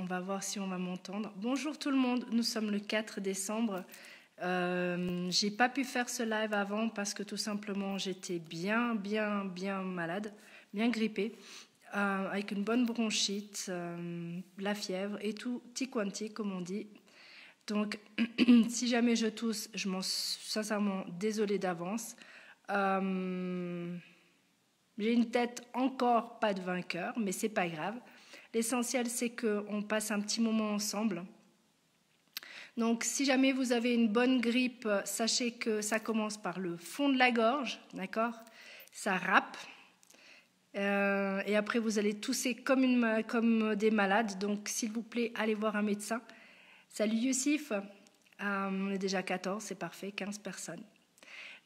On va voir si on va m'entendre. Bonjour tout le monde, nous sommes le 4 décembre. J'ai pas pu faire ce live avant parce que tout simplement j'étais bien malade, bien grippée, avec une bonne bronchite, la fièvre et tout, tic quanti comme on dit. Donc si jamais je tousse, je m'en suis sincèrement désolée d'avance. J'ai une tête encore pas de vainqueur, mais c'est pas grave. L'essentiel, c'est qu'on passe un petit moment ensemble. Donc, si jamais vous avez une bonne grippe, sachez que ça commence par le fond de la gorge, d'accord? Ça râpe. Et après, vous allez tousser comme des malades. Donc, s'il vous plaît, allez voir un médecin. Salut Youssif. On est déjà 14, c'est parfait, 15 personnes.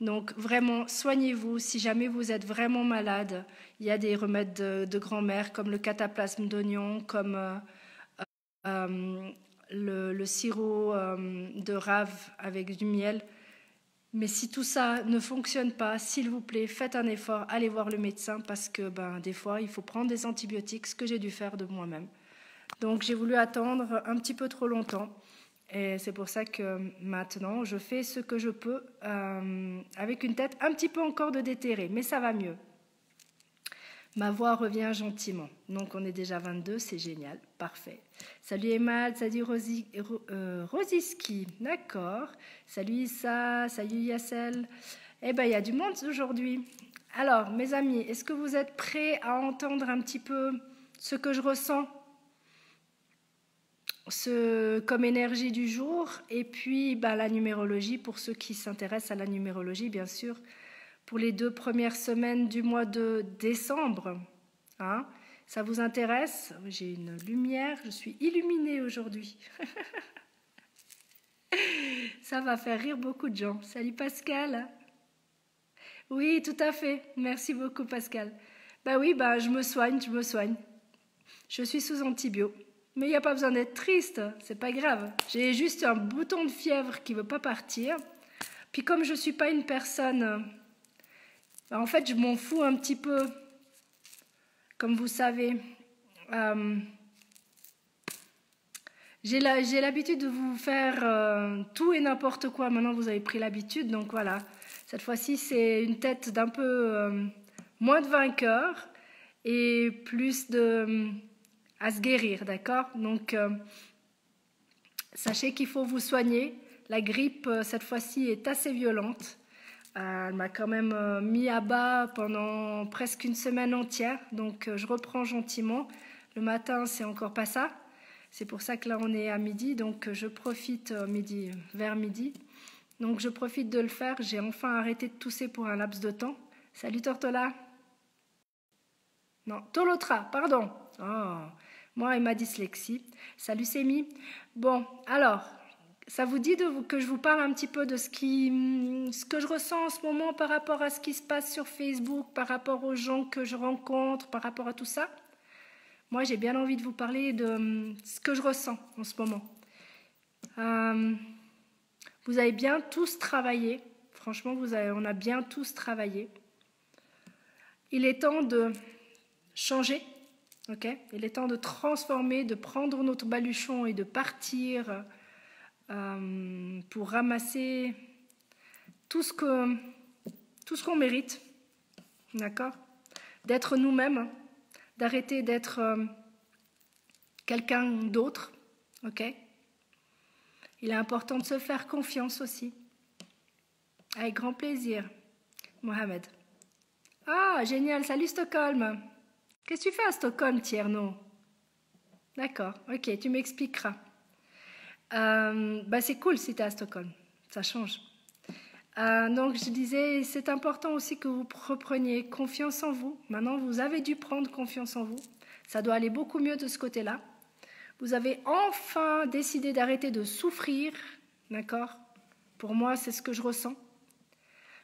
Donc vraiment, soignez-vous. Si jamais vous êtes vraiment malade, il y a des remèdes de grand-mère comme le cataplasme d'oignon, comme le sirop de rave avec du miel. Mais si tout ça ne fonctionne pas, s'il vous plaît, faites un effort, allez voir le médecin parce que des fois, il faut prendre des antibiotiques, ce que j'ai dû faire de moi-même. Donc j'ai voulu attendre un petit peu trop longtemps. Et c'est pour ça que maintenant, je fais ce que je peux avec une tête un petit peu encore de déterré, mais ça va mieux. Ma voix revient gentiment. Donc, on est déjà 22, c'est génial, parfait. Salut Emad, salut Rosiski, d'accord. Salut Issa, salut Yassel. Eh bien, il y a du monde aujourd'hui. Alors, mes amis, est-ce que vous êtes prêts à entendre un petit peu ce que je ressens comme énergie du jour, et puis la numérologie, pour ceux qui s'intéressent à la numérologie, bien sûr, pour les 2 premières semaines du mois de décembre. Hein, ça vous intéresse? J'ai une lumière, je suis illuminée aujourd'hui. Ça va faire rire beaucoup de gens. Salut Pascal. Oui, tout à fait. Merci beaucoup Pascal. Oui, je me soigne. Je suis sous antibio. Mais il n'y a pas besoin d'être triste, c'est pas grave. J'ai juste un bouton de fièvre qui ne veut pas partir. Puis comme je ne suis pas une personne... en fait, je m'en fous un petit peu. Comme vous savez, j'ai l'habitude de vous faire tout et n'importe quoi. Maintenant, vous avez pris l'habitude. Donc voilà, cette fois-ci, c'est une tête d'un peu moins de vainqueur et plus à se guérir, d'accord? Donc, sachez qu'il faut vous soigner. La grippe, cette fois-ci, est assez violente. Elle m'a quand même mis à bas pendant presque une semaine entière. Donc, je reprends gentiment. Le matin, c'est encore pas ça. C'est pour ça que là, on est à midi. Donc, je profite vers midi. Donc, je profite de le faire. J'ai enfin arrêté de tousser pour un laps de temps. Salut Tortola. Non, Tolotra, pardon. Oh, moi et ma dyslexie. Salut Sémi. Bon, alors, ça vous dit que je vous parle un petit peu de ce que je ressens en ce moment par rapport à ce qui se passe sur Facebook, par rapport aux gens que je rencontre, par rapport à tout ça? Moi, j'ai bien envie de vous parler de ce que je ressens en ce moment. Vous avez bien tous travaillé. Franchement, on a bien tous travaillé. Il est temps de changer. Okay. Il est temps de transformer, de prendre notre baluchon et de partir pour ramasser tout ce qu'on mérite, d'accord? D'être nous-mêmes, d'arrêter d'être quelqu'un d'autre, ok? Il est important de se faire confiance aussi. Avec grand plaisir, Mohamed. Ah, génial, salut Stockholm. Qu'est-ce que tu fais à Stockholm, Tierno? D'accord, ok, tu m'expliqueras. C'est cool si tu es à Stockholm, ça change. Donc je disais, c'est important aussi que vous repreniez confiance en vous. Maintenant, vous avez dû prendre confiance en vous. Ça doit aller beaucoup mieux de ce côté-là. Vous avez enfin décidé d'arrêter de souffrir, d'accord? Pour moi, c'est ce que je ressens.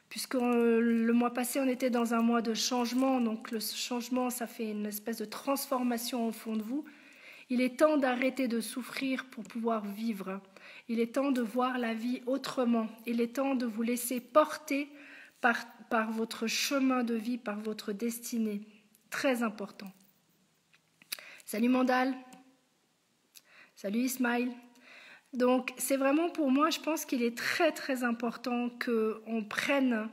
Puisque le mois passé, on était dans un mois de changement, donc le changement, ça fait une espèce de transformation au fond de vous. Il est temps d'arrêter de souffrir pour pouvoir vivre. Il est temps de voir la vie autrement. Il est temps de vous laisser porter par votre chemin de vie, par votre destinée. Très important. Salut Mandal. Salut Ismail. Donc c'est vraiment pour moi, je pense qu'il est très très important qu'on prenne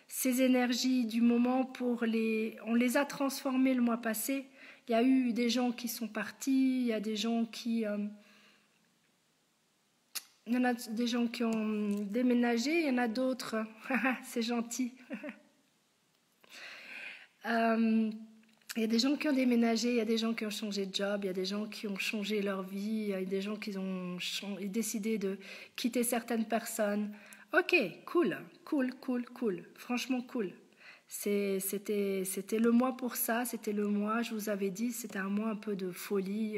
ces énergies du moment on les a transformées le mois passé. Il y a eu des gens qui sont partis, il y a des gens qui... il y en a des gens qui ont déménagé, il y en a d'autres, c'est gentil. Il y a des gens qui ont déménagé, il y a des gens qui ont changé de job, il y a des gens qui ont changé leur vie, il y a des gens qui ont décidé de quitter certaines personnes. Ok, cool. Franchement cool. C'était le mois pour ça, c'était le mois, je vous avais dit, c'était un mois un peu de folie.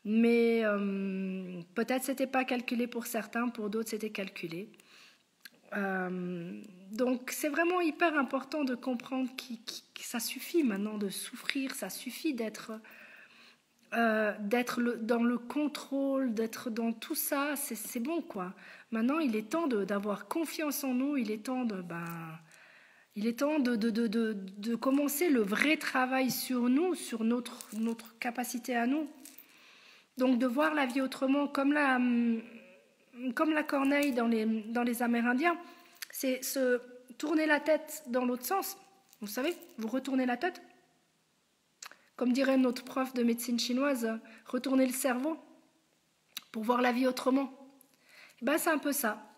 Mais peut-être c'était pas calculé pour certains, pour d'autres c'était calculé. Donc c'est vraiment hyper important de comprendre que ça suffit maintenant de souffrir, ça suffit d'être dans le contrôle, d'être dans tout ça, c'est bon quoi. Maintenant il est temps d'avoir confiance en nous, il est temps de commencer le vrai travail sur nous, sur notre capacité à nous. Donc de voir la vie autrement, comme la corneille dans les Amérindiens, c'est se tourner la tête dans l'autre sens. Vous savez, vous retournez la tête. Comme dirait notre prof de médecine chinoise, retourner le cerveau pour voir la vie autrement. Ben, c'est un peu ça.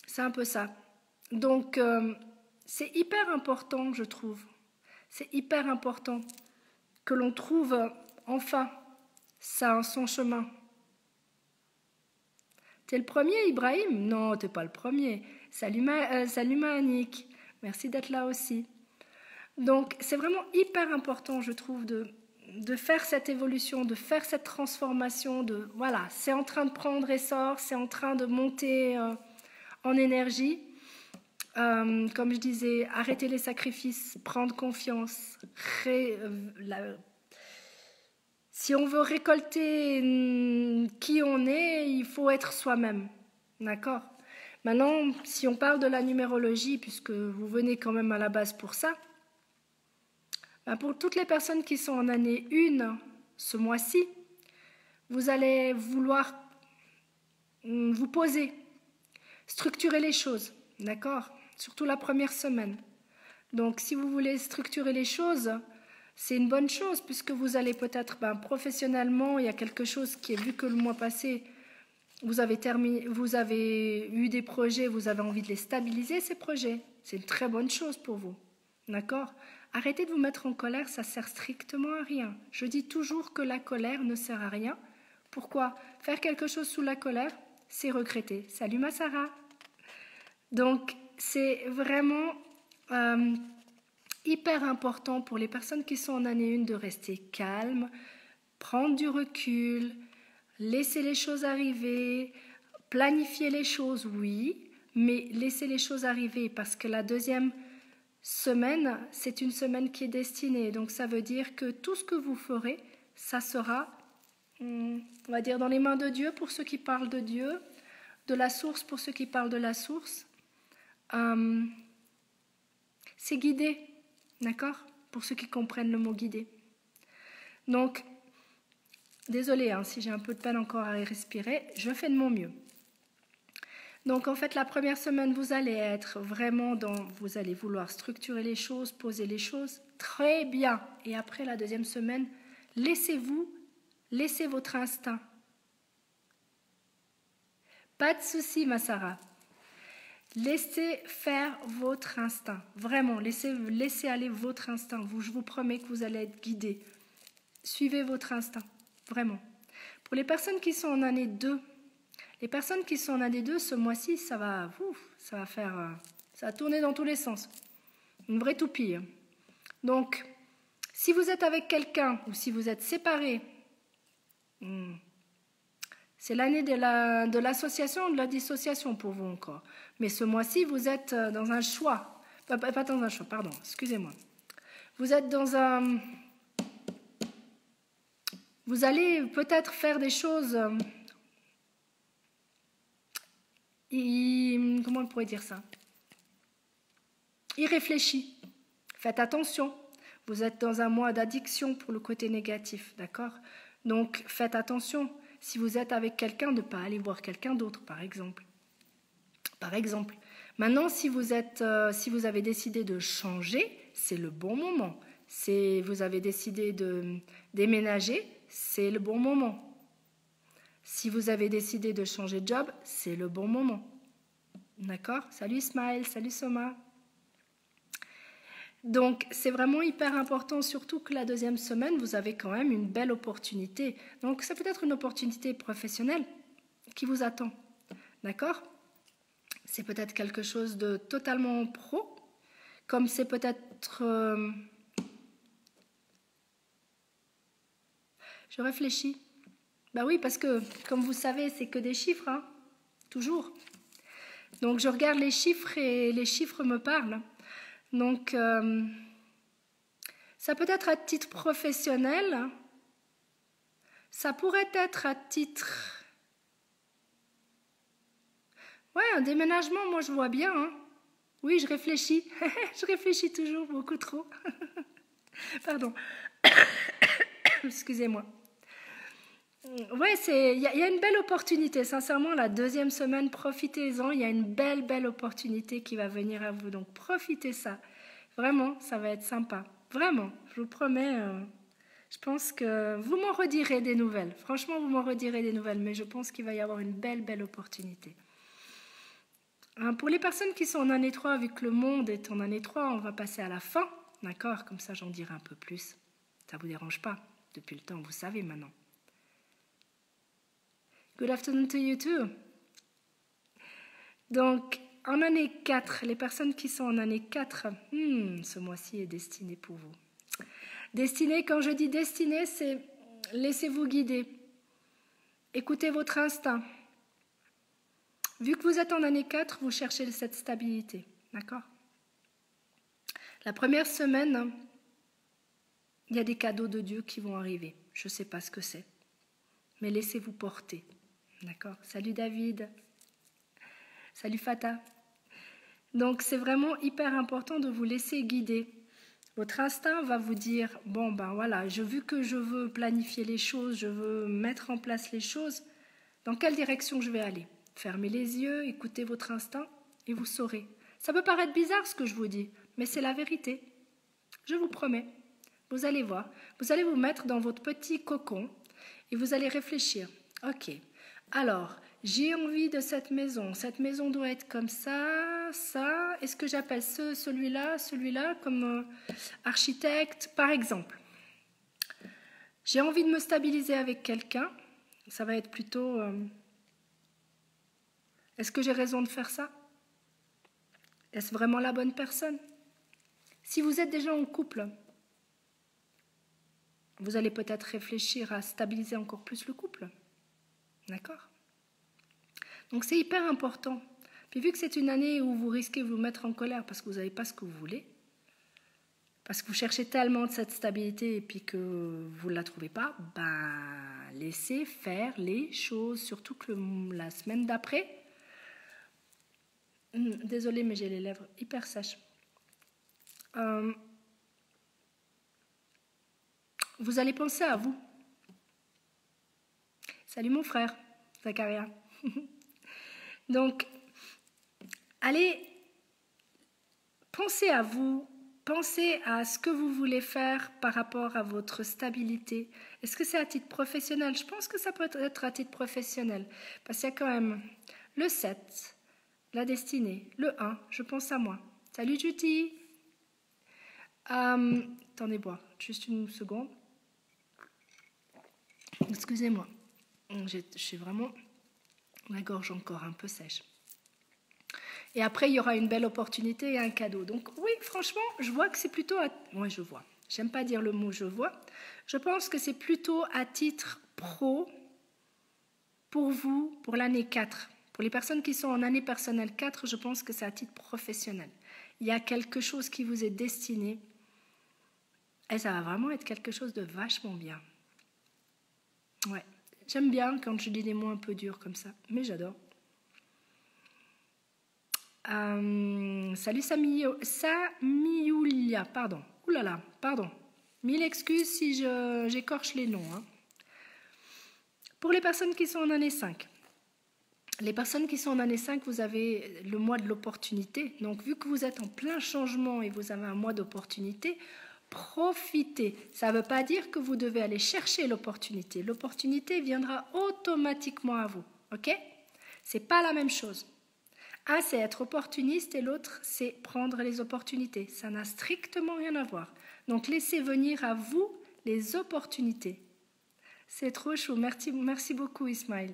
C'est un peu ça. Donc, c'est hyper important, je trouve. C'est hyper important que l'on trouve enfin son chemin. T'es le premier, Ibrahim? Non, t'es pas le premier. Salut Annick. Merci d'être là aussi. Donc, c'est vraiment hyper important, je trouve, de faire cette évolution, de faire cette transformation. Voilà, c'est en train de prendre essor, c'est en train de monter en énergie. Comme je disais, arrêter les sacrifices, prendre confiance. Si on veut récolter qui on est, il faut être soi-même. D'accord? Maintenant, si on parle de la numérologie, puisque vous venez quand même à la base pour ça, ben pour toutes les personnes qui sont en année 1 ce mois-ci, vous allez vouloir vous poser, structurer les choses. D'accord? Surtout la première semaine. Donc, si vous voulez structurer les choses, c'est une bonne chose puisque vous allez peut-être, professionnellement, il y a quelque chose qui est vu que le mois passé, vous avez eu des projets, vous avez envie de les stabiliser, ces projets. C'est une très bonne chose pour vous. D'accord? Arrêtez de vous mettre en colère, ça sert strictement à rien. Je dis toujours que la colère ne sert à rien. Pourquoi? Faire quelque chose sous la colère, c'est regretter. Salut ma Sarah. Donc, c'est vraiment hyper important pour les personnes qui sont en année 1 de rester calme, prendre du recul, laisser les choses arriver, planifier les choses, oui, mais laisser les choses arriver parce que la deuxième semaine, c'est une semaine qui est destinée. Donc, ça veut dire que tout ce que vous ferez, ça sera, on va dire, dans les mains de Dieu pour ceux qui parlent de Dieu, de la source pour ceux qui parlent de la source. C'est guidé, d'accord? Pour ceux qui comprennent le mot guidé. Donc, désolée si j'ai un peu de peine encore à respirer, je fais de mon mieux. Donc, en fait, la première semaine, vous allez être vraiment vous allez vouloir structurer les choses, poser les choses, très bien. Et après, la deuxième semaine, laissez votre instinct. Pas de souci, ma Sarah. Laissez faire votre instinct. Vraiment, laissez aller votre instinct. Je vous promets que vous allez être guidés. Suivez votre instinct. Vraiment. Pour les personnes qui sont en année 2, ce mois-ci, ça va tourner dans tous les sens. Une vraie toupie. Donc, si vous êtes avec quelqu'un ou si vous êtes séparés, c'est l'année de l'association ou de la dissociation pour vous encore. Mais ce mois-ci, vous êtes dans un choix. Pas dans un choix, pardon, excusez-moi. Vous êtes dans un... Vous allez peut-être faire des choses... Comment on pourrait dire ça? Irréfléchi. Faites attention. Vous êtes dans un mois d'addiction pour le côté négatif, d'accord? Donc, faites attention. Si vous êtes avec quelqu'un, de ne pas aller voir quelqu'un d'autre, par exemple. Par exemple. Maintenant, si vous avez décidé de changer, c'est le bon moment. Si vous avez décidé de déménager, c'est le bon moment. Si vous avez décidé de changer de job, c'est le bon moment. D'accord? Salut Ismaël, salut Soma. Donc, c'est vraiment hyper important, surtout que la deuxième semaine, vous avez quand même une belle opportunité. Donc, ça peut être une opportunité professionnelle qui vous attend. D'accord? C'est peut-être quelque chose de totalement pro, comme c'est peut-être... Je réfléchis. Ben oui, parce que, comme vous savez, c'est que des chiffres, hein, toujours. Donc, je regarde les chiffres et les chiffres me parlent. Donc, ça peut être à titre professionnel, ça pourrait être à titre... Ouais, un déménagement, moi je vois bien. Hein. Oui, je réfléchis. Je réfléchis toujours beaucoup trop. Pardon. Excusez-moi. Ouais, il y a une belle opportunité. Sincèrement, la deuxième semaine, profitez-en. Il y a une belle opportunité qui va venir à vous. Donc, profitez ça. Vraiment, ça va être sympa. Vraiment, je vous promets. Je pense que vous m'en redirez des nouvelles. Franchement, vous m'en redirez des nouvelles. Mais je pense qu'il va y avoir une belle opportunité. Pour les personnes qui sont en année 3, vu que le monde est en année 3, on va passer à la fin. D'accord? Comme ça, j'en dirai un peu plus. Ça ne vous dérange pas? Depuis le temps, vous savez maintenant. Good afternoon to you too. Donc, en année 4, les personnes qui sont en année 4, ce mois-ci est destiné pour vous. Destiné, quand je dis destiné, c'est laissez-vous guider. Écoutez votre instinct. Vu que vous êtes en année 4, vous cherchez cette stabilité. D'accord? La première semaine, il y a des cadeaux de Dieu qui vont arriver. Je ne sais pas ce que c'est. Mais laissez-vous porter. D'accord? Salut David. Salut Fata. Donc, c'est vraiment hyper important de vous laisser guider. Votre instinct va vous dire, bon, ben voilà, vu que je veux planifier les choses, je veux mettre en place les choses, dans quelle direction je vais aller? Fermez les yeux, écoutez votre instinct et vous saurez. Ça peut paraître bizarre ce que je vous dis, mais c'est la vérité. Je vous promets. Vous allez voir. Vous allez vous mettre dans votre petit cocon et vous allez réfléchir. Ok, alors, j'ai envie de cette maison. Cette maison doit être comme ça, ça. Est-ce que j'appelle celui-là comme architecte, par exemple? J'ai envie de me stabiliser avec quelqu'un. Ça va être plutôt... Est-ce que j'ai raison de faire ça? Est-ce vraiment la bonne personne? Si vous êtes déjà en couple, vous allez peut-être réfléchir à stabiliser encore plus le couple. D'accord? Donc c'est hyper important. Puis vu que c'est une année où vous risquez de vous mettre en colère parce que vous n'avez pas ce que vous voulez, parce que vous cherchez tellement de cette stabilité et puis que vous ne la trouvez pas, laissez faire les choses, surtout que la semaine d'après, désolée mais j'ai les lèvres hyper sèches, vous allez penser à vous. Salut mon frère, Zacharia. Donc, allez, pensez à vous, pensez à ce que vous voulez faire par rapport à votre stabilité. Est-ce que c'est à titre professionnel? Je pense que ça peut être à titre professionnel, parce qu'il y a quand même le 7, la destinée, le 1, je pense à moi. Salut Judy. Attendez, boire, juste une seconde. Excusez-moi, je suis vraiment la gorge encore un peu sèche. Et après, il y aura une belle opportunité et un cadeau. Donc oui, franchement, je vois que c'est plutôt... Moi, je vois. J'aime pas dire le mot « je vois ». Je pense que c'est plutôt à titre pro pour vous, pour l'année 4. Pour les personnes qui sont en année personnelle 4, je pense que c'est à titre professionnel. Il y a quelque chose qui vous est destiné et ça va vraiment être quelque chose de vachement bien. Ouais. J'aime bien quand je dis des mots un peu durs comme ça, mais j'adore. Salut Samioulia, pardon. Oulala, pardon. Mille excuses si j'écorche les noms. Hein. Pour les personnes qui sont en année 5, les personnes qui sont en année 5, vous avez le mois de l'opportunité. Donc, vu que vous êtes en plein changement et vous avez un mois d'opportunité, profitez. Ça ne veut pas dire que vous devez aller chercher l'opportunité. L'opportunité viendra automatiquement à vous. Ok? C'est pas la même chose. Un, c'est être opportuniste et l'autre, c'est prendre les opportunités. Ça n'a strictement rien à voir. Donc, laissez venir à vous les opportunités. C'est trop chou. Merci beaucoup, Ismaël.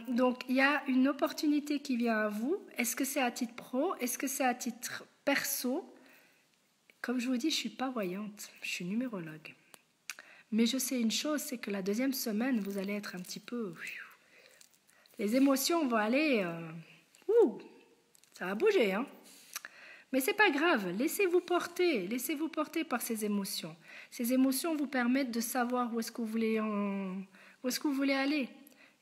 Donc, il y a une opportunité qui vient à vous. Est-ce que c'est à titre pro? Est-ce que c'est à titre perso? Comme je vous dis, je ne suis pas voyante, je suis numérologue. Mais je sais une chose, c'est que la deuxième semaine, vous allez être un petit peu... Les émotions vont aller... ça va bouger, hein. Mais ce n'est pas grave, laissez-vous porter par ces émotions. Ces émotions vous permettent de savoir où est-ce que vous voulez aller.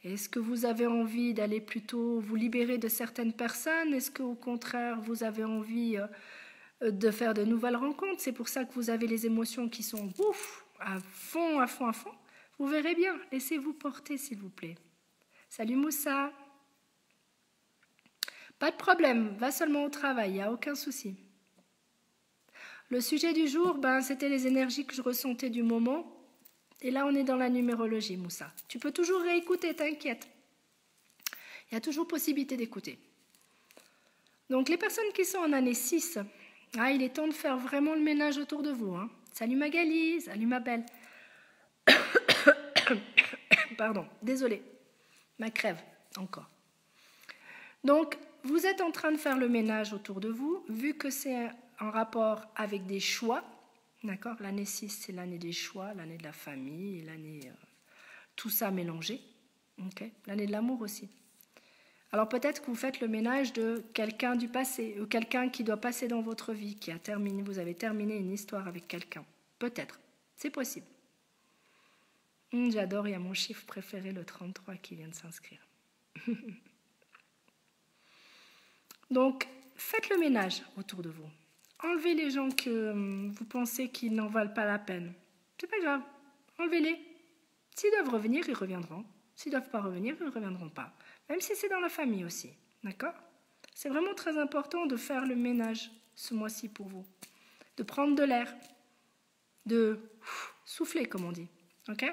Est-ce que vous avez envie d'aller plutôt vous libérer de certaines personnes? Est-ce qu'au contraire, vous avez envie de faire de nouvelles rencontres? C'est pour ça que vous avez les émotions qui sont à fond. Vous verrez bien, laissez-vous porter, s'il vous plaît. Salut Moussa. Pas de problème, va seulement au travail, il n'y a aucun souci. Le sujet du jour, c'était les énergies que je ressentais du moment. Et là, on est dans la numérologie, Moussa. Tu peux toujours réécouter, t'inquiète. Il y a toujours possibilité d'écouter. Donc, les personnes qui sont en année 6, il est temps de faire vraiment le ménage autour de vous. Hein. Salut Magali, salut ma belle. Pardon, désolée. Ma crève, encore. Donc, vous êtes en train de faire le ménage autour de vous, vu que c'est en rapport avec des choix. D'accord? L'année 6, c'est l'année des choix, l'année de la famille, l'année... tout ça mélangé. Okay? L'année de l'amour aussi. Alors peut-être que vous faites le ménage de quelqu'un du passé, ou quelqu'un qui doit passer dans votre vie, qui a terminé, vous avez terminé une histoire avec quelqu'un. Peut-être. C'est possible. J'adore, il y a mon chiffre préféré, le 33, qui vient de s'inscrire. Donc, faites le ménage autour de vous. Enlevez les gens que vous pensez qu'ils n'en valent pas la peine. C'est pas grave. Enlevez-les. S'ils doivent revenir, ils reviendront. S'ils ne doivent pas revenir, ils ne reviendront pas. Même si c'est dans la famille aussi. D'accord? C'est vraiment très important de faire le ménage ce mois-ci pour vous. De prendre de l'air. De souffler, comme on dit. Ok?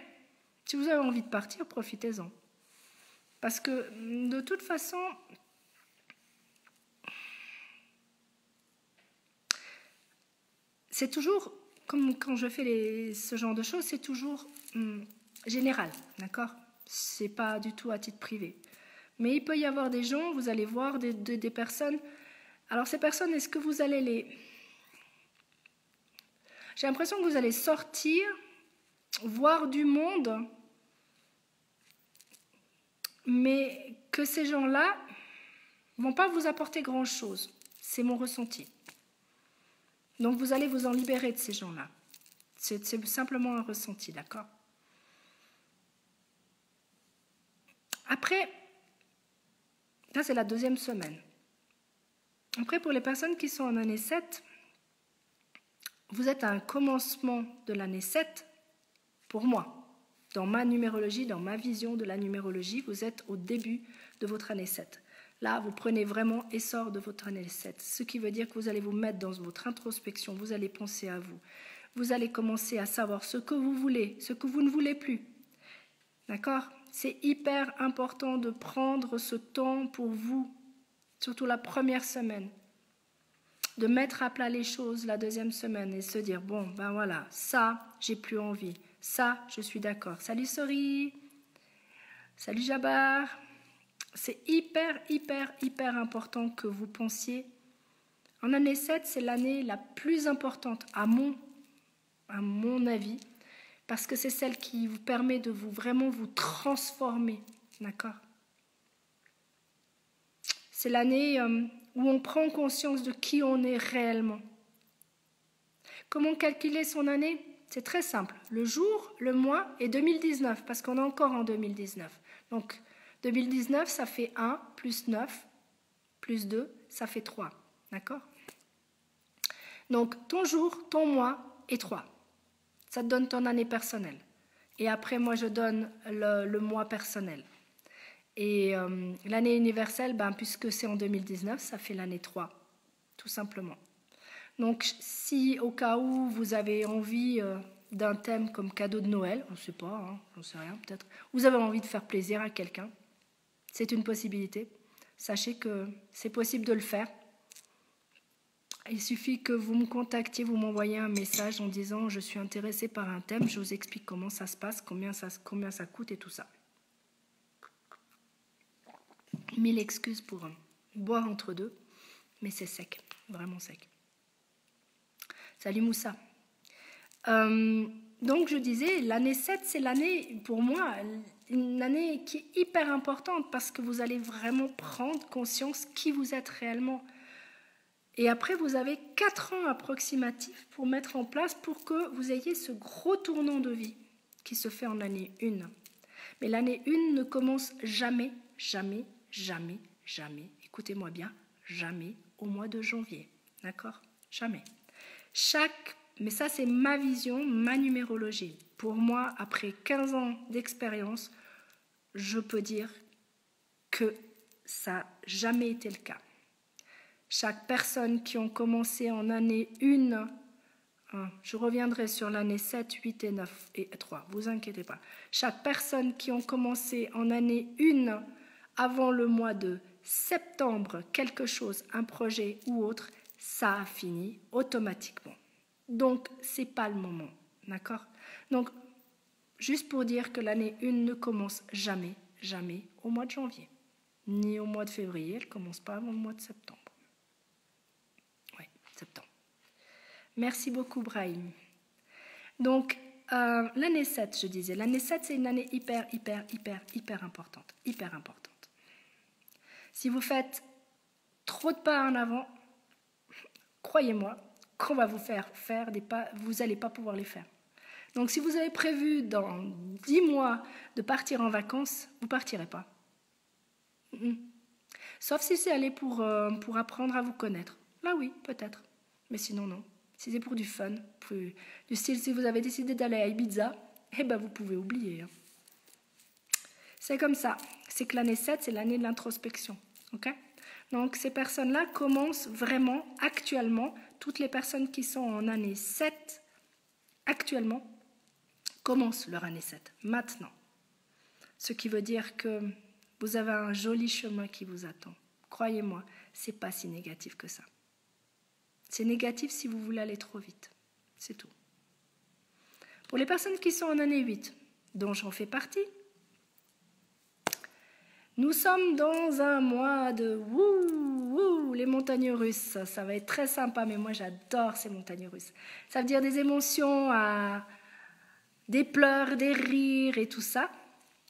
Si vous avez envie de partir, profitez-en. Parce que, de toute façon... C'est toujours, comme quand je fais ce genre de choses, c'est toujours général, d'accord? C'est pas du tout à titre privé. Mais il peut y avoir des gens, vous allez voir des personnes. Alors ces personnes, est-ce que vous allez les... J'ai l'impression que vous allez sortir, voir du monde, mais que ces gens-là ne vont pas vous apporter grand-chose. C'est mon ressenti. Donc vous allez vous en libérer de ces gens-là. C'est simplement un ressenti, d'accord? Après, ça c'est la deuxième semaine. Après, pour les personnes qui sont en année 7, vous êtes à un commencement de l'année 7, pour moi. Dans ma numérologie, dans ma vision de la numérologie, vous êtes au début de votre année 7. Là, vous prenez vraiment essor de votre année 7, ce qui veut dire que vous allez vous mettre dans votre introspection, vous allez penser à vous. Vous allez commencer à savoir ce que vous voulez, ce que vous ne voulez plus. D'accord? C'est hyper important de prendre ce temps pour vous, surtout la première semaine. De mettre à plat les choses la deuxième semaine et se dire, bon, ben voilà, ça, j'ai plus envie. Ça, je suis d'accord. Salut Sori. Salut Jabbar. C'est hyper important que vous pensiez. En année 7, c'est l'année la plus importante, à mon avis, parce que c'est celle qui vous permet de vraiment vous transformer. D'accord? C'est l'année où on prend conscience de qui on est réellement. Comment calculer son année? C'est très simple. Le jour, le mois et 2019, parce qu'on est encore en 2019. Donc, 2019, ça fait 1 plus 9 plus 2, ça fait 3. D'accord? Donc, ton jour, ton mois et 3. Ça te donne ton année personnelle. Et après, moi, je donne le mois personnel. Et l'année universelle, puisque c'est en 2019, ça fait l'année 3, tout simplement. Donc, si au cas où vous avez envie d'un thème comme cadeau de Noël, on ne sait pas, hein, j'en sais rien peut-être, vous avez envie de faire plaisir à quelqu'un, c'est une possibilité. Sachez que c'est possible de le faire. Il suffit que vous me contactiez, vous m'envoyez un message en disant « Je suis intéressé par un thème, je vous explique comment ça se passe, combien ça coûte et tout ça. » 1000 excuses pour boire entre deux, mais c'est sec, vraiment sec. Salut Moussa. Donc je disais, l'année 7, c'est l'année, pour moi, une année qui est hyper importante parce que vous allez vraiment prendre conscience qui vous êtes réellement. Et après, vous avez 4 ans approximatifs pour mettre en place pour que vous ayez ce gros tournant de vie qui se fait en année 1. Mais l'année 1 ne commence jamais, jamais, jamais, jamais, écoutez-moi bien, jamais au mois de janvier. D'accord? Jamais. Mais ça, c'est ma vision, ma numérologie. Pour moi, après 15 ans d'expérience, je peux dire que ça n'a jamais été le cas. Chaque personne qui ont commencé en année 1, je reviendrai sur l'année 7, 8 et 9 et 3, vous inquiétez pas. Chaque personne qui ont commencé en année 1 avant le mois de septembre, quelque chose, un projet ou autre, ça a fini automatiquement. Donc, ce n'est pas le moment, d'accord? Donc, juste pour dire que l'année 1 ne commence jamais, jamais au mois de janvier, ni au mois de février, elle ne commence pas avant le mois de septembre. Oui, septembre. Merci beaucoup, Brahim. Donc, l'année 7, je disais, l'année 7, c'est une année hyper importante, hyper importante. Si vous faites trop de pas en avant, croyez-moi, qu'on va vous faire des pas, vous n'allez pas pouvoir les faire. Donc, si vous avez prévu dans 10 mois de partir en vacances, vous ne partirez pas. Sauf si c'est aller pour apprendre à vous connaître. Là, oui, peut-être. Mais sinon, non. Si c'est pour du fun, du style, si vous avez décidé d'aller à Ibiza, vous pouvez oublier. Hein. C'est comme ça. C'est que l'année 7, c'est l'année de l'introspection. Okay? Donc, ces personnes-là commencent vraiment, actuellement, toutes les personnes qui sont en année 7, actuellement, commencent leur année 7, maintenant. Ce qui veut dire que vous avez un joli chemin qui vous attend. Croyez-moi, ce n'est pas si négatif que ça. C'est négatif si vous voulez aller trop vite. C'est tout. Pour les personnes qui sont en année 8, dont j'en fais partie, nous sommes dans un mois de les montagnes russes. Ça va être très sympa, mais moi j'adore ces montagnes russes. Ça veut dire des émotions, des pleurs, des rires et tout ça.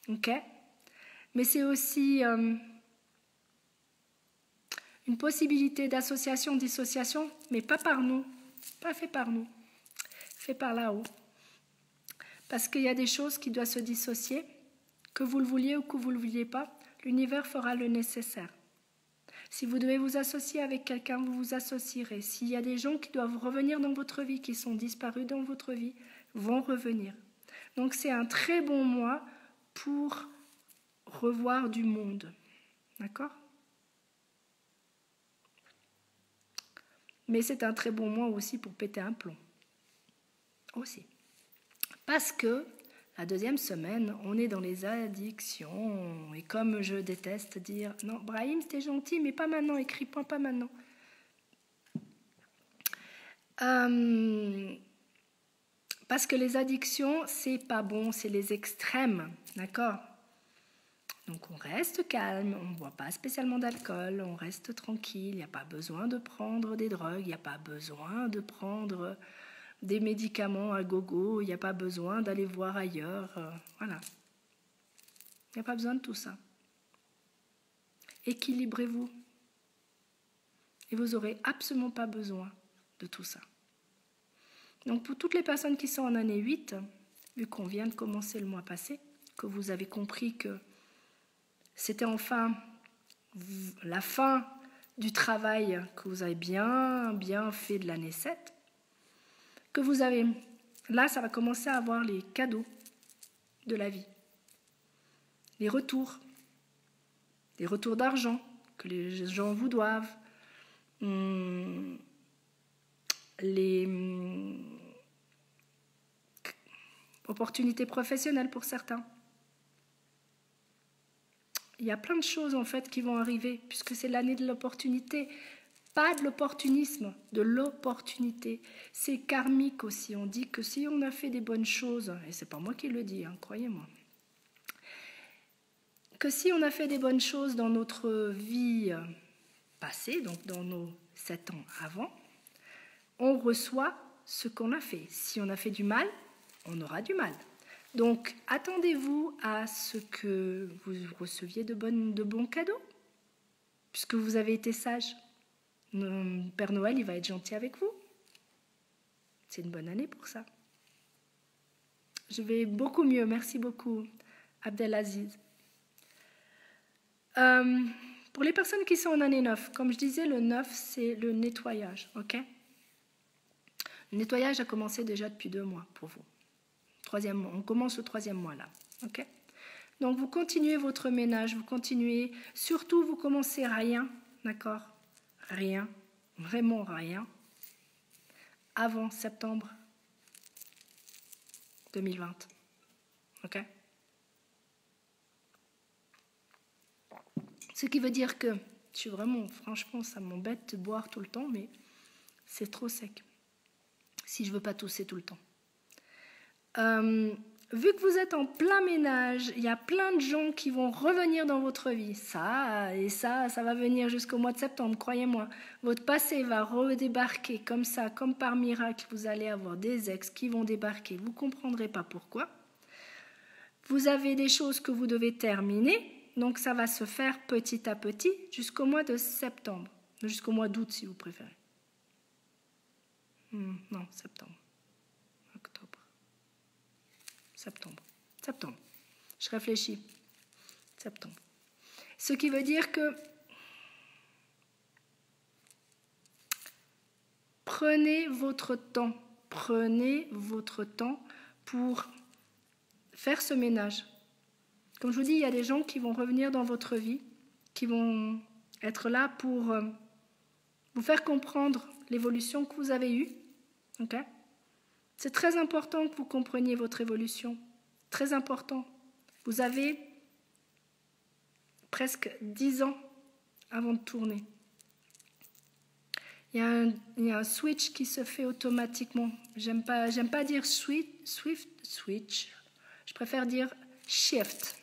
Ok? Mais c'est aussi une possibilité d'association, dissociation, mais pas par nous, pas fait par nous, fait par là-haut. Parce qu'il y a des choses qui doivent se dissocier, que vous le vouliez ou que vous ne le vouliez pas, l'univers fera le nécessaire. Si vous devez vous associer avec quelqu'un, vous vous associerez. S'il y a des gens qui doivent revenir dans votre vie, qui sont disparus dans votre vie, vont revenir. Donc c'est un très bon mois pour revoir du monde. D'accord ? Mais c'est un très bon mois aussi pour péter un plomb. Aussi. Parce que la deuxième semaine, on est dans les addictions. Et comme je déteste dire « Non, Brahim, c'était gentil, mais pas maintenant, écris-moi pas maintenant. » Parce que les addictions, c'est pas bon, c'est les extrêmes, d'accord ? Donc on reste calme, on ne boit pas spécialement d'alcool, on reste tranquille, il n'y a pas besoin de prendre des drogues, il n'y a pas besoin de prendre des médicaments à gogo, il n'y a pas besoin d'aller voir ailleurs, voilà. Il n'y a pas besoin de tout ça. Équilibrez-vous. Et vous n'aurez absolument pas besoin de tout ça. Donc pour toutes les personnes qui sont en année 8, vu qu'on vient de commencer le mois passé, que vous avez compris que c'était enfin la fin du travail que vous avez bien fait de l'année 7, que vous avez, là ça va commencer à avoir les cadeaux. de la vie. Les retours d'argent que les gens vous doivent, les opportunités professionnelles pour certains. Il y a plein de choses en fait qui vont arriver puisque c'est l'année de l'opportunité. Pas de l'opportunisme, de l'opportunité. C'est karmique aussi. On dit que si on a fait des bonnes choses, et c'est pas moi qui le dis, hein, croyez-moi, que si on a fait des bonnes choses dans notre vie passée, donc dans nos 7 ans avant, on reçoit ce qu'on a fait. Si on a fait du mal, on aura du mal. Donc, attendez-vous à ce que vous receviez de bons cadeaux, puisque vous avez été sage. Père Noël, il va être gentil avec vous. C'est une bonne année pour ça. Je vais beaucoup mieux. Merci beaucoup, Abdelaziz. Pour les personnes qui sont en année 9, comme je disais, le 9, c'est le nettoyage. Okay, le nettoyage a commencé déjà depuis 2 mois pour vous. On commence le 3e mois là. Okay, donc, vous continuez votre ménage, vous continuez. Surtout, vous commencez rien. D'accord? Rien, vraiment rien, avant septembre 2020. Ok? Ce qui veut dire que, franchement, ça m'embête de boire tout le temps, mais c'est trop sec. Si je ne veux pas tousser tout le temps. Vu que vous êtes en plein ménage, il y a plein de gens qui vont revenir dans votre vie. Ça va venir jusqu'au mois de septembre, croyez-moi. Votre passé va redébarquer comme ça, comme par miracle. Vous allez avoir des ex qui vont débarquer. Vous ne comprendrez pas pourquoi. Vous avez des choses que vous devez terminer. Donc ça va se faire petit à petit jusqu'au mois de septembre. Jusqu'au mois d'août si vous préférez. Non, septembre. Septembre. Je réfléchis. Septembre. Ce qui veut dire que prenez votre temps pour faire ce ménage. Comme je vous dis, il y a des gens qui vont revenir dans votre vie, qui vont être là pour vous faire comprendre l'évolution que vous avez eue. Okay? C'est très important que vous compreniez votre évolution. Très important. Vous avez presque 10 ans avant de tourner. Il y a un switch qui se fait automatiquement. J'aime pas dire switch. Je préfère dire shift.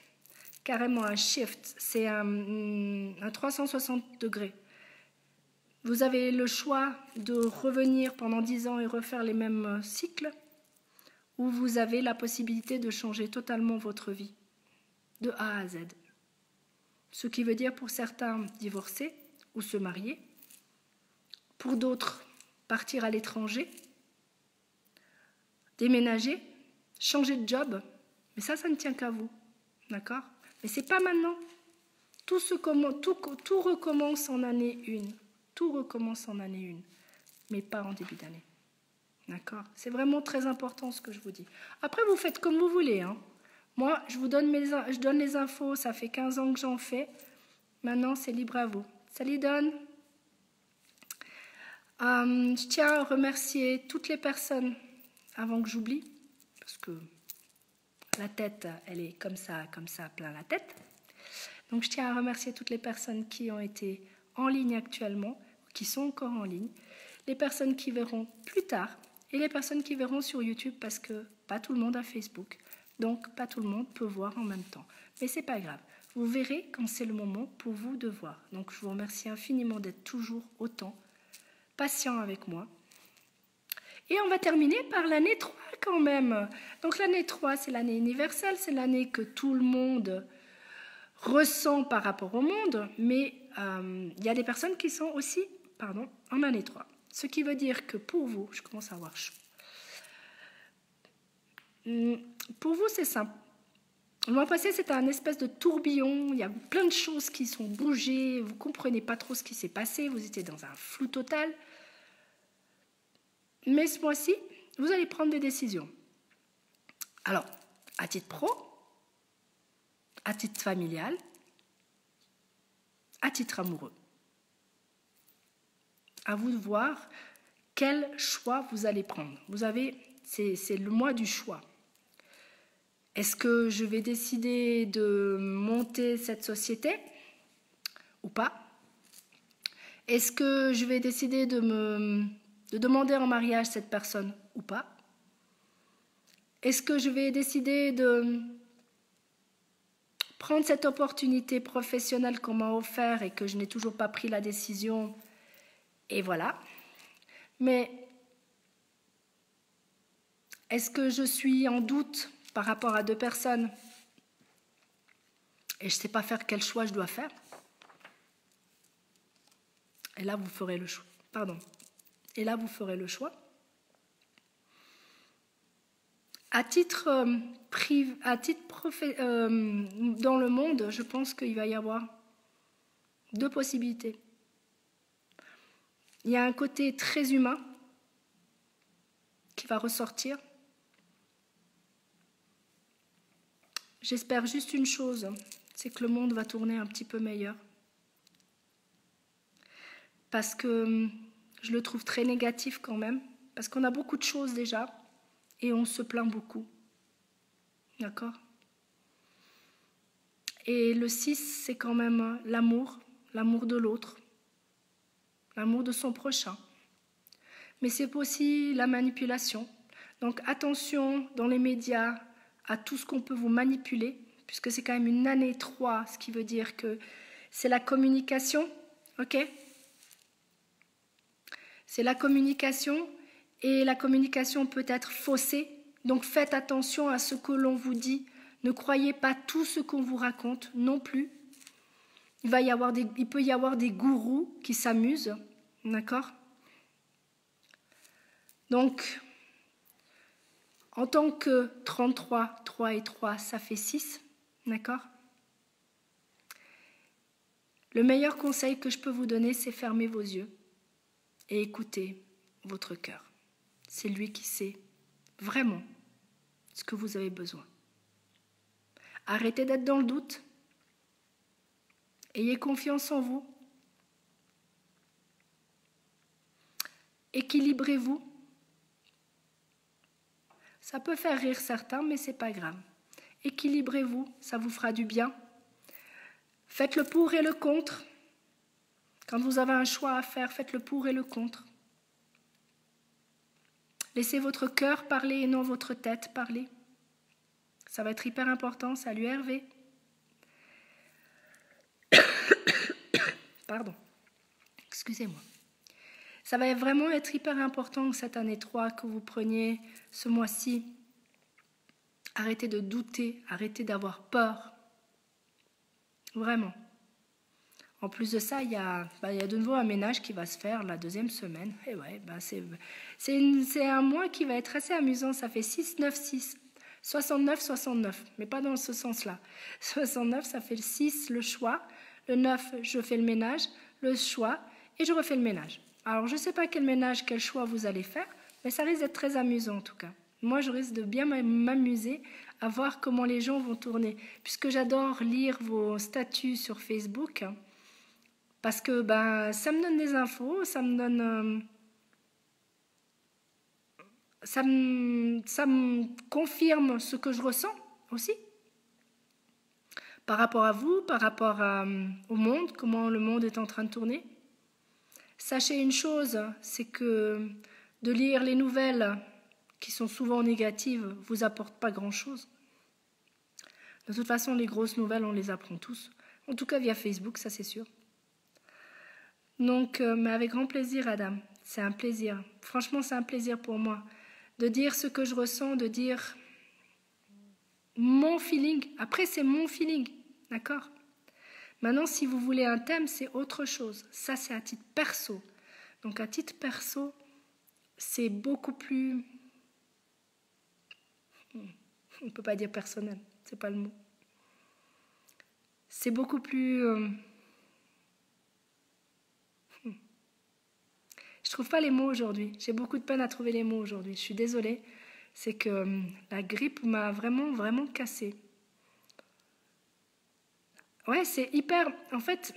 Carrément un shift. C'est un 360 degrés. Vous avez le choix de revenir pendant 10 ans et refaire les mêmes cycles, ou vous avez la possibilité de changer totalement votre vie, de A à Z. Ce qui veut dire pour certains divorcer ou se marier, pour d'autres partir à l'étranger, déménager, changer de job, mais ça ne tient qu'à vous, d'accord? Mais c'est pas maintenant. Tout recommence en année 1. Tout recommence en année 1, mais pas en début d'année. D'accord? C'est vraiment très important ce que je vous dis. Après, vous faites comme vous voulez. Hein. Moi, je donne les infos, ça fait 15 ans que j'en fais. Maintenant, c'est libre à vous. Salut Don. Je tiens à remercier toutes les personnes, avant que j'oublie, parce que la tête, elle est comme ça, plein la tête. Donc, je tiens à remercier toutes les personnes qui ont été en ligne actuellement, qui sont encore en ligne, les personnes qui verront plus tard et les personnes qui verront sur YouTube parce que pas tout le monde a Facebook, donc pas tout le monde peut voir en même temps. Mais c'est pas grave, vous verrez quand c'est le moment pour vous de voir. Donc je vous remercie infiniment d'être toujours autant patient avec moi. Et on va terminer par l'année 3 quand même. Donc l'année 3, c'est l'année universelle, c'est l'année que tout le monde ressent par rapport au monde, mais il y a des personnes qui sont aussi en année 3. Ce qui veut dire que pour vous, je commence à avoir chaud. Pour vous, c'est simple. Le mois passé, c'était un espèce de tourbillon. Il y a plein de choses qui sont bougées. Vous ne comprenez pas trop ce qui s'est passé. Vous étiez dans un flou total. Mais ce mois-ci, vous allez prendre des décisions. Alors, à titre pro, à titre familial, à titre amoureux. À vous de voir quel choix vous allez prendre. Vous avez, c'est le mois du choix. Est-ce que je vais décider de monter cette société ou pas? Est-ce que je vais décider de demander en mariage cette personne ou pas? Est-ce que je vais décider de prendre cette opportunité professionnelle qu'on m'a offerte et que je n'ai toujours pas pris la décision? Et voilà. Mais est-ce que je suis en doute par rapport à deux personnes et je ne sais pas faire quel choix je dois faire? Et là, vous ferez le choix. Et là, vous ferez le choix. À titre dans le monde, je pense qu'il va y avoir deux possibilités. Il y a un côté très humain qui va ressortir. J'espère juste une chose, c'est que le monde va tourner un petit peu meilleur. Parce que je le trouve très négatif quand même, parce qu'on a beaucoup de choses déjà, et on se plaint beaucoup. D'accord? Et le 6, c'est quand même l'amour de l'autre, l'amour de son prochain. Mais c'est aussi la manipulation. Donc attention dans les médias à tout ce qu'on peut vous manipuler, puisque c'est quand même une année 3, ce qui veut dire que c'est la communication, ok? C'est la communication, et la communication peut être faussée. Donc faites attention à ce que l'on vous dit. Ne croyez pas tout ce qu'on vous raconte non plus. Il peut y avoir des gourous qui s'amusent, d'accord? Donc, en tant que 33, 3 et 3, ça fait 6, d'accord? Le meilleur conseil que je peux vous donner, c'est fermer vos yeux et écouter votre cœur. C'est lui qui sait vraiment ce que vous avez besoin. Arrêtez d'être dans le doute. Ayez confiance en vous. Équilibrez-vous. Ça peut faire rire certains, mais ce n'est pas grave. Équilibrez-vous, ça vous fera du bien. Faites le pour et le contre. Quand vous avez un choix à faire, faites le pour et le contre. Laissez votre cœur parler et non votre tête parler. Ça va être hyper important, salut Hervé. Pardon, excusez-moi. Ça va vraiment être hyper important cette année 3 que vous preniez ce mois-ci. Arrêtez de douter, arrêtez d'avoir peur. Vraiment. En plus de ça, il y a de nouveau un ménage qui va se faire la deuxième semaine. Et ouais, c'est un mois qui va être assez amusant. Ça fait 6, 9, 6. 69, 69. Mais pas dans ce sens-là. 69, ça fait le 6, le choix. Le 9, je fais le ménage. Le choix. Et je refais le ménage. Alors, je ne sais pas quel ménage, quel choix vous allez faire. Mais ça risque d'être très amusant en tout cas. Moi, je risque de bien m'amuser à voir comment les gens vont tourner. Puisque j'adore lire vos statuts sur Facebook. Parce que ça me donne des infos, ça me donne... ça me confirme ce que je ressens aussi. Par rapport à vous, par rapport au monde, comment le monde est en train de tourner. Sachez une chose, c'est que de lire les nouvelles qui sont souvent négatives vous apporte pas grand-chose. De toute façon, les grosses nouvelles, on les apprend tous. En tout cas via Facebook, ça c'est sûr. Donc, mais avec grand plaisir, Adam. C'est un plaisir. Franchement, c'est un plaisir pour moi de dire ce que je ressens, de dire mon feeling. Après, c'est mon feeling, d'accord? Maintenant, si vous voulez un thème, c'est autre chose. Ça, c'est à titre perso. Donc, à titre perso, c'est beaucoup plus... On ne peut pas dire personnel, c'est pas le mot. C'est beaucoup plus... Je trouve pas les mots aujourd'hui. J'ai beaucoup de peine à trouver les mots aujourd'hui. Je suis désolée. C'est que la grippe m'a vraiment, vraiment cassée. Ouais, c'est hyper... En fait,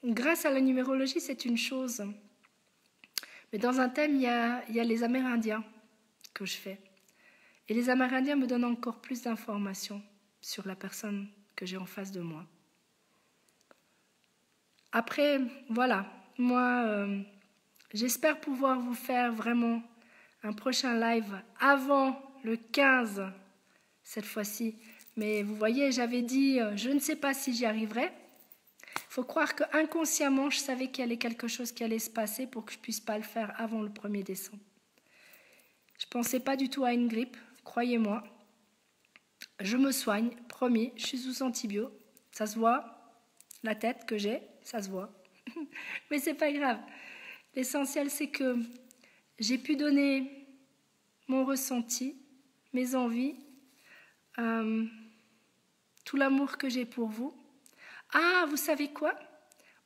grâce à la numérologie, c'est une chose. Mais dans un thème, il y a les Amérindiens que je fais. Et les Amérindiens me donnent encore plus d'informations sur la personne que j'ai en face de moi. Après, voilà, moi, j'espère pouvoir vous faire vraiment un prochain live avant le 15, cette fois-ci. Mais vous voyez, j'avais dit, je ne sais pas si j'y arriverai. Il faut croire qu'inconsciemment, je savais qu'il y allait quelque chose qui allait se passer pour que je ne puisse pas le faire avant le 1er décembre. Je ne pensais pas du tout à une grippe, croyez-moi. Je me soigne, promis, je suis sous antibio. Ça se voit, la tête que j'ai, ça se voit. Mais c'est pas grave. L'essentiel, c'est que j'ai pu donner mon ressenti, mes envies, tout l'amour que j'ai pour vous. Ah, vous savez quoi?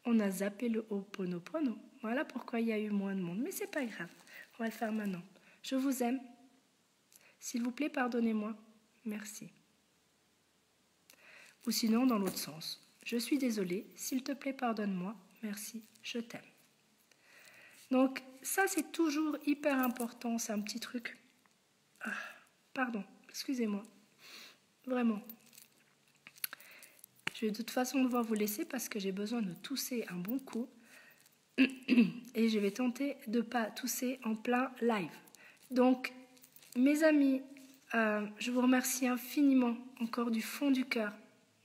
On a zappé le Ho'oponopono. Voilà pourquoi il y a eu moins de monde. Mais c'est pas grave. On va le faire maintenant. Je vous aime. S'il vous plaît, pardonnez-moi. Merci. Ou sinon, dans l'autre sens. Je suis désolée. S'il te plaît, pardonne-moi. Merci. Je t'aime. Donc, ça, c'est toujours hyper important. C'est un petit truc. Ah, pardon. Excusez-moi. Vraiment. Je vais de toute façon devoir vous laisser parce que j'ai besoin de tousser un bon coup. Et je vais tenter de ne pas tousser en plein live. Donc, mes amis, je vous remercie infiniment, encore du fond du cœur,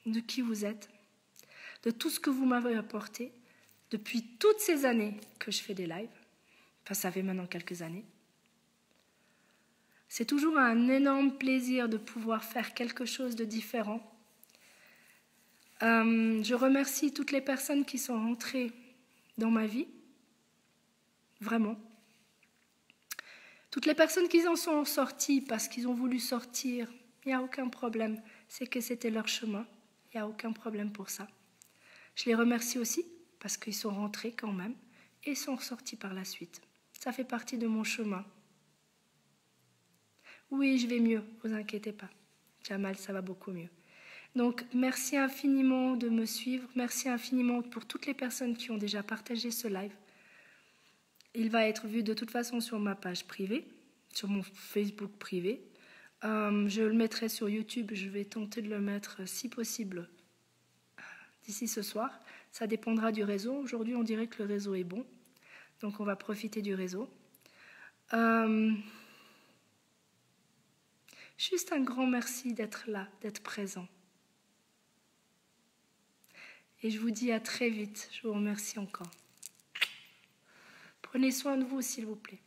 de qui vous êtes, de tout ce que vous m'avez apporté depuis toutes ces années que je fais des lives. Enfin, ça fait maintenant quelques années. C'est toujours un énorme plaisir de pouvoir faire quelque chose de différent. Je remercie toutes les personnes qui sont rentrées dans ma vie, vraiment. Toutes les personnes qui en sont sorties parce qu'ils ont voulu sortir, il n'y a aucun problème, c'est que c'était leur chemin, il n'y a aucun problème pour ça. Je les remercie aussi parce qu'ils sont rentrés quand même et sont ressortis par la suite. Ça fait partie de mon chemin. Oui, je vais mieux, ne vous inquiétez pas. Jamal, ça va beaucoup mieux. Donc, merci infiniment de me suivre. Merci infiniment pour toutes les personnes qui ont déjà partagé ce live. Il va être vu de toute façon sur ma page privée, sur mon Facebook privé. Je le mettrai sur YouTube. Je vais tenter de le mettre, si possible, d'ici ce soir. Ça dépendra du réseau. Aujourd'hui, on dirait que le réseau est bon. Donc, on va profiter du réseau. Juste un grand merci d'être là, d'être présent. Et je vous dis à très vite. Je vous remercie encore. Prenez soin de vous, s'il vous plaît.